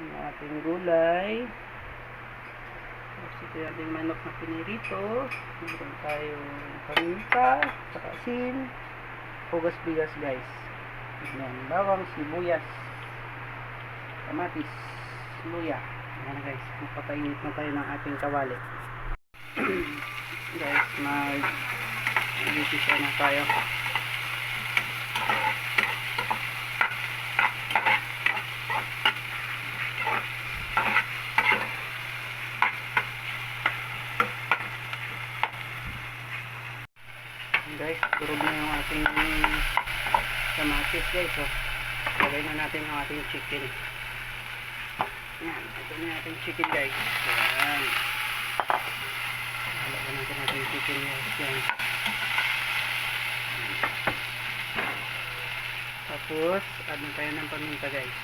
Ang ating gulay. Tapos ito yung ating manok na pinirito. Meron tayong paminta, saka asin, hugas bigas guys. Ayan, bawang, sibuyas, kamatis, luya. Ayan guys, magpapainit na tayo ng ating kawali. Guys, mag-umpisa na tayo. Guys, turog na yung ating kamatis guys. So, lagay na natin yung ating chicken. Yan, ito na yung ating chicken guys. Yan. Lagyan natin ating chicken guys. Yan. Tapos, add na tayo ng paminta guys.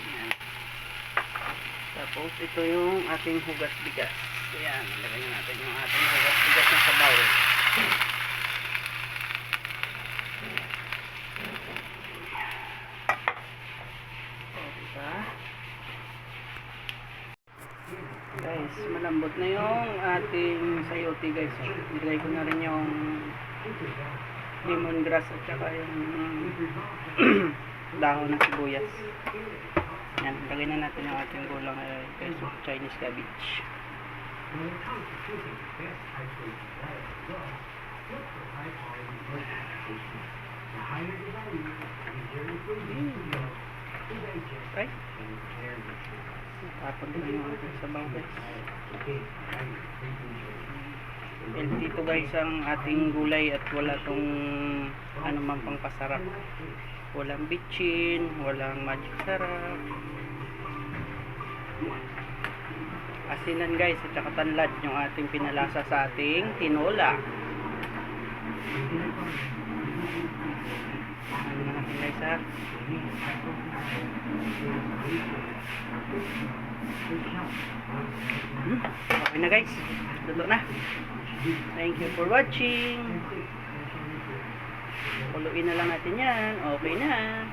Yan. Tapos, ito yung ating hugas bigas. Ayan, lagyan natin yung ating hugas bigas na sabaw. Diba? Guys, malambot na yung ating sayote guys. Nilagay ko na rin yung lemongrass at saka yung dahon ng sibuyas. Yan, lagay na natin yung ating gulang guys, Chinese cabbage. Okay. Tapon na yung ating sabaw guys. Healthy to guys ang ating gulay at wala tong anumang pangpasarap. Walang bitchin, walang magic sarap. Asinan guys at saka tanlad yung ating pinalasa sa ating tinola. Ano na natin guys ha? Okay na guys, luto na. Thank you for watching. Kuluin na lang natin yan. Okay na.